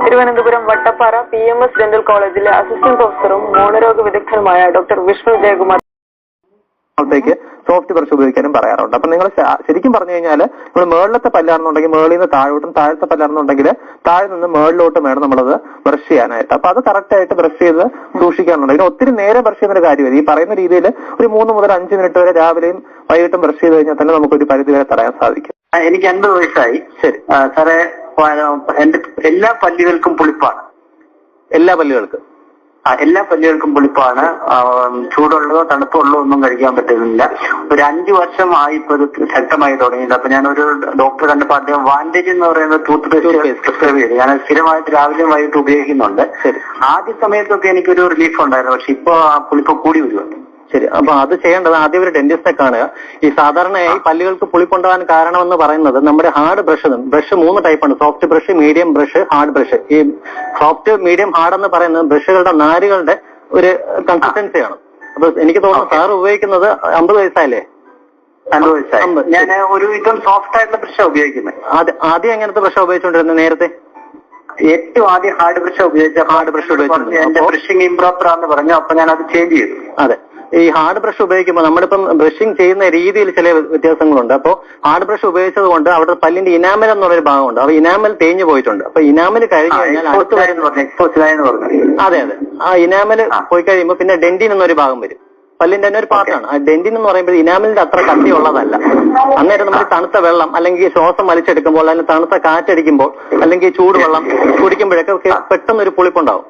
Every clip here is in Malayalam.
തിരുവനന്തപുരം വട്ടപ്പാറ PMS ഡെന്റൽ കോളേജിലെ അസിസ്റ്റന്റ് പ്രൊഫസറും മോണരോഗ വിദഗ്ധനുമായ doctor Vishnu Jayakumar soft brush ഉപയോഗിക്കാനും പറയാറുണ്ട്. അപ്പൊ നിങ്ങൾ ശരിക്കും പറഞ്ഞു കഴിഞ്ഞാൽ നമ്മൾ മേളിലത്തെ പല്ലാണെന്നുണ്ടെങ്കിൽ മേളിൽ നിന്ന് താഴോട്ടും, താഴത്തെ പല്ലാണെന്നുണ്ടെങ്കിൽ താഴെ നിന്ന് മേളിലോട്ടും വേണം നമ്മളത് ബ്രഷ് ചെയ്യാനായിട്ട്. അപ്പൊ അത് കറക്റ്റ് ആയിട്ട് ബ്രഷ് ചെയ്ത് സൂക്ഷിക്കാനുണ്ട്. ഇതിന് ഒത്തിരി നേരെ ബ്രഷ് ചെയ്യുന്ന കാര്യമില്ല. ഈ പറയുന്ന രീതിയിൽ ഒരു 3 മുതൽ 5 മിനിറ്റ് വരെ രാവിലെയും വൈകിട്ടും ബ്രഷ് ചെയ്ത് കഴിഞ്ഞാൽ തന്നെ നമുക്കൊരു പരിധി വരെ തടയാൻ സാധിക്കും. എനിക്ക് 50 വയസ്സായി. ശരി സാറേ, എന്റെ എല്ലാ പല്ലുകൾക്കും പുളിപ്പാണ്. എല്ലാ പല്ലുകൾക്കും എല്ലാ പല്ലുകൾക്കും പുളിപ്പാണ്. ചൂടുള്ളതോ തണുപ്പുള്ളതോ ഒന്നും കഴിക്കാൻ പറ്റുന്നില്ല. ഒരു 5 വർഷമായി ഇപ്പൊ ഇത് ശക്തമായി തുടങ്ങിയത്. അപ്പൊ ഞാനൊരു ഡോക്ടറെ കണ്ടപ്പോൾ അദ്ദേഹം വാൻറ്റേജ് എന്ന് പറയുന്ന ടൂത്ത് പേസ്റ്റ് പ്രിസ്ക്രൈബ് ചെയ്തു. ഞാൻ സ്ഥിരമായിട്ട് രാവിലെയും വൈകിട്ട് ഉപയോഗിക്കുന്നുണ്ട്. ആദ്യ സമയത്തൊക്കെ എനിക്കൊരു റിലീഫ് ഉണ്ടായിരുന്നു. പക്ഷെ ഇപ്പൊ ആ പുളിപ്പ് കൂടി വരുന്നുണ്ട്. ശരി. അപ്പൊ അത് ചെയ്യേണ്ടത് ആദ്യം ഒരു ഡെന്റിസ്റ്റിനെ കാണുക. ഈ സാധാരണയായി പല്ലുകൾക്ക് പുളിപ്പുണ്ടാകാൻ കാരണമെന്ന് പറയുന്നത് നമ്മുടെ ഹാർഡ് ബ്രഷ് 3 ടൈപ്പാണ്: soft brush, medium brush, hard brush. ഈ സോഫ്റ്റ്, മീഡിയം, ഹാർഡ് എന്ന് പറയുന്നത് ബ്രഷുകളുടെ നാരുകളുടെ ഒരു കൺസിസ്റ്റൻസിയാണ്. അപ്പൊ എനിക്ക് തോന്നുന്നു സാർ ഉപയോഗിക്കുന്നത് 50 വയസ്സായല്ലേ? 50 വയസ്സായി. ഞാൻ ഒരു ഇതും സോഫ്റ്റ് ആയിട്ടുള്ള ബ്രഷാണ് ഉപയോഗിക്കുന്നത്. ആദ്യം എങ്ങനത്തെ ബ്രഷ് ഉപയോഗിച്ചുകൊണ്ടിരുന്നത് നേരത്തെ? ഏറ്റവും ആദ്യം ഹാർഡ് ബ്രഷ് ഉപയോഗിച്ച ഹാർഡ് ബ്രഷ് ഉപയോഗിച്ചു. എന്റെ ബ്രഷിംഗ് ഇംപ്രോപ്പർ ആണെന്ന് പറഞ്ഞു. അപ്പൊ ഞാൻ അത് ചേഞ്ച് ചെയ്തു. അതെ, ഈ ഹാർഡ് ബ്രഷ് ഉപയോഗിക്കുമ്പോൾ നമ്മളിപ്പം ബ്രഷിംഗ് ചെയ്യുന്ന രീതിയിൽ ചില വ്യത്യാസങ്ങളുണ്ട്. അപ്പോൾ ഹാർഡ് ബ്രഷ് ഉപയോഗിച്ചത് കൊണ്ട് അവിടെ പല്ലിന്റെ ഇനാമൽ എന്നുള്ളൊരു ഭാഗമുണ്ട്. അപ്പൊ ഇനാമൽ തേഞ്ഞു പോയിട്ടുണ്ട്. അപ്പൊ ഇനാമൽ കഴിഞ്ഞു കഴിഞ്ഞാൽ അതെ അതെ ആ ഇനാമൽ പോയി കഴിയുമ്പോൾ പിന്നെ ഡെന്റിൻ എന്നൊരു ഭാഗം വരും. പല്ലിന്റെ തന്നെ ഒരു പാർട്ടാണ്. ആ ഡെന്റിൻ എന്ന് പറയുമ്പോൾ ഇനാമലിന്റെ അത്ര കട്ടിയുള്ളതല്ല. അന്നേരം നമ്മൾ തണുത്ത വെള്ളം അല്ലെങ്കിൽ ശ്വാസം വലിച്ചെടുക്കുമ്പോൾ അല്ലെങ്കിൽ തണുത്ത കാറ്റടിക്കുമ്പോൾ അല്ലെങ്കിൽ ചൂടുവെള്ളം കുടിക്കുമ്പോഴൊക്കെ പെട്ടെന്നൊരു പുളിപ്പുണ്ടാവും.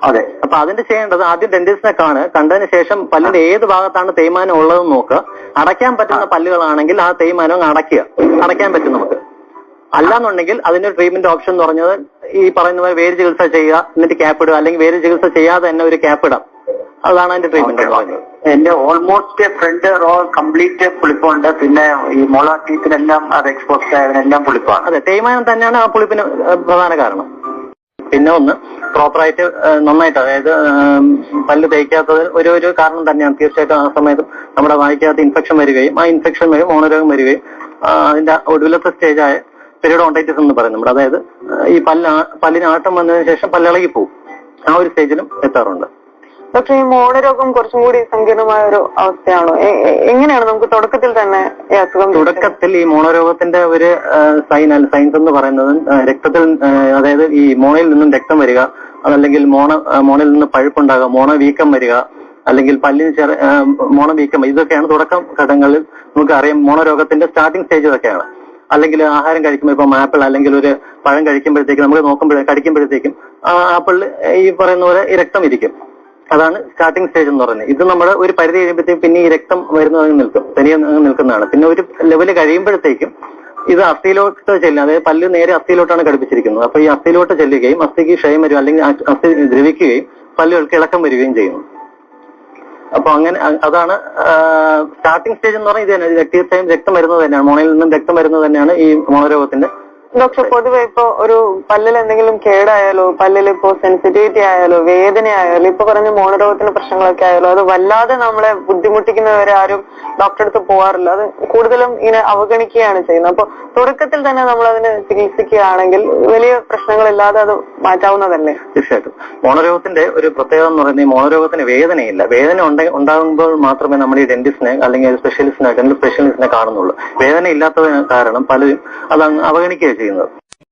അതെ. അപ്പൊ അതിന്റെ ചെയ്യേണ്ടത് ആദ്യം ഡെന്റിസ്റ്റിനെ കണ്ടതിന് ശേഷം പല്ലിന്റെ ഏത് ഭാഗത്താണ് തേയ്മാനം ഉള്ളതെന്ന് നോക്കുക. അടയ്ക്കാൻ പറ്റുന്ന പല്ലുകളാണെങ്കിൽ ആ തേയ്മാനം അടയ്ക്കാൻ പറ്റും നമുക്ക്. അല്ലാന്നുണ്ടെങ്കിൽ അതിന്റെ ട്രീറ്റ്മെന്റ് ഓപ്ഷൻ എന്ന് പറഞ്ഞത് ഈ പറയുന്ന പോലെ വേര് ചികിത്സ ചെയ്യുക, എന്നിട്ട് ക്യാപ്പ് ഇടുക, അല്ലെങ്കിൽ വേര് ചികിത്സ ചെയ്യാതെ തന്നെ ഒരു ക്യാപ്പ് ഇടാം. അതാണ് അതിന്റെ ട്രീറ്റ്മെന്റ് എന്ന് പറയുന്നത്. എന്റെ ഓൾമോസ്റ്റ് ഫ്രണ്ട് റോ കംപ്ലീറ്റ് പുളിപ്പുണ്ട്. പിന്നെ ഈ മോള ടീത്തിനെല്ലാം അത് എക്സ്പോസ്ഡ് ആയതിനെല്ലാം പുളിപ്പാണ്. അതെ, തേയ്മാനം തന്നെയാണ് ആ പുളിപ്പിന് പ്രധാന കാരണം. പിന്നെ ഒന്ന് പ്രോപ്പറായിട്ട് നന്നായിട്ട്, അതായത് പല്ല് തേക്കാത്തത് ഒരു കാരണം തന്നെയാണ്. തീർച്ചയായിട്ടും ആ സമയത്ത് നമ്മുടെ വായിക്കകത്ത് ഇൻഫെക്ഷൻ വരികയും ആ ഇൻഫെക്ഷൻ വഴി മോണരോഗം വരികയും അതിന്റെ ഒടുവിലത്തെ സ്റ്റേജായ പെരിഡോണ്ടൈറ്റിസ് എന്ന് പറയും നമ്മൾ. അതായത് ഈ പല്ലിന് ആട്ടം വന്നതിന് ശേഷം പല്ലിളകി പോകും. ആ ഒരു സ്റ്റേജിലും എത്താറുണ്ട്. പക്ഷെ ഈ മോണരോഗം കുറച്ചും കൂടി സങ്കീർണമായ ഒരു അവസ്ഥയാണോ? എങ്ങനെയാണ് നമുക്ക് തുടക്കത്തിൽ തന്നെ ഈ അസുഖം? തുടക്കത്തിൽ ഈ മോണരോഗത്തിന്റെ ഒരു സയൻസ് എന്ന് പറയുന്നത് രക്തത്തിൽ, അതായത് ഈ മോണയിൽ നിന്നും രക്തം വരിക, അതല്ലെങ്കിൽ മോണയിൽ നിന്ന് പഴുപ്പുണ്ടാകുക, മോണ വീക്കം വരിക, അല്ലെങ്കിൽ പല്ലിന് മോണ വീക്കം, ഇതൊക്കെയാണ് തുടക്കം ഘട്ടങ്ങളിൽ നമുക്ക് അറിയാം. മോണരോഗത്തിന്റെ സ്റ്റാർട്ടിംഗ് സ്റ്റേജ് ഇതൊക്കെയാണ്. അല്ലെങ്കിൽ ആഹാരം കഴിക്കുമ്പോൾ ഇപ്പം ആപ്പിൾ അല്ലെങ്കിൽ ഒരു പഴം കഴിക്കുമ്പോഴത്തേക്കും നമ്മൾ കടിക്കുമ്പോഴത്തേക്കും ആപ്പിളിൽ ഈ പറയുന്ന പോലെ ഈ രക്തം ഇരിക്കും. അതാണ് സ്റ്റാർട്ടിംഗ് സ്റ്റേജ് എന്ന് പറയുന്നത്. ഇത് നമ്മൾ ഒരു പരിധി കഴിയുമ്പോഴത്തേക്കും പിന്നെ ഈ രക്തം വരുന്നത് തനിയെ നിൽക്കുന്നതാണ്. പിന്നെ ഒരു ലെവല് കഴിയുമ്പോഴത്തേക്കും ഇത് അസ്ഥിയിലോട്ട് ചെല്ലും. അതായത് പല്ല് നേരെ അസ്ഥിയിലോട്ടാണ് ഘടിപ്പിച്ചിരിക്കുന്നത്. അപ്പൊ ഈ അസ്ഥിയിലോട്ട് ചെല്ലുകയും അസ്ഥിക്ക് ക്ഷയം വരും, അല്ലെങ്കിൽ അസ്ഥി ദ്രവിക്കുകയും പല്ലുകൾക്ക് ഇളക്കം വരികയും ചെയ്യുന്നു. അപ്പൊ അങ്ങനെ അതാണ് സ്റ്റാർട്ടിംഗ് സ്റ്റേജ് എന്ന് പറഞ്ഞാൽ ഇത് തന്നെ. തീർച്ചയായും രക്തം വരുന്നത് തന്നെയാണ്, മോണയിൽ നിന്നും രക്തം വരുന്നത് തന്നെയാണ് ഈ മോണരോഗത്തിന്റെ. ഡോക്ടർ, പൊതുവെ ഇപ്പൊ ഒരു പല്ലിൽ എന്തെങ്കിലും കേടായാലോ, പല്ലിൽ ഇപ്പോ സെൻസിറ്റിവിറ്റി ആയാലോ, വേദന ആയാലോ, ഇപ്പൊ പറഞ്ഞ മോണരോഗത്തിന്റെ പ്രശ്നങ്ങളൊക്കെ ആയാലോ, അത് വല്ലാതെ നമ്മളെ ബുദ്ധിമുട്ടിക്കുന്നവരെ ആരും ഡോക്ടറെ അടുത്ത് പോകാറില്ല. അത് കൂടുതലും ഇങ്ങനെ അവഗണിക്കുകയാണ് ചെയ്യുന്നത്. അപ്പൊ തുടക്കത്തിൽ തന്നെ നമ്മൾ അതിന് ചികിത്സിക്കുകയാണെങ്കിൽ വലിയ പ്രശ്നങ്ങളില്ലാതെ അത് മാറ്റാവുന്നതല്ലേ? തീർച്ചയായിട്ടും. മോണരോഗത്തിന്റെ ഒരു പ്രത്യേകത എന്ന് പറയുന്നത് ഈ മോണരോഗത്തിന് വേദനയില്ല. വേദന ഉണ്ടാകുമ്പോൾ മാത്രമേ നമ്മൾ ഈ ഡെന്റിസ്റ്റിനെ അല്ലെങ്കിൽ ഡെന്റൽ സ്പെഷ്യലിസ്റ്റിനെ കാണുന്നുള്ളൂ. വേദന ഇല്ലാത്തതിന് കാരണം പലരും അത് അവഗണിക്കുകയാണ് ചെയ്യുന്നത്.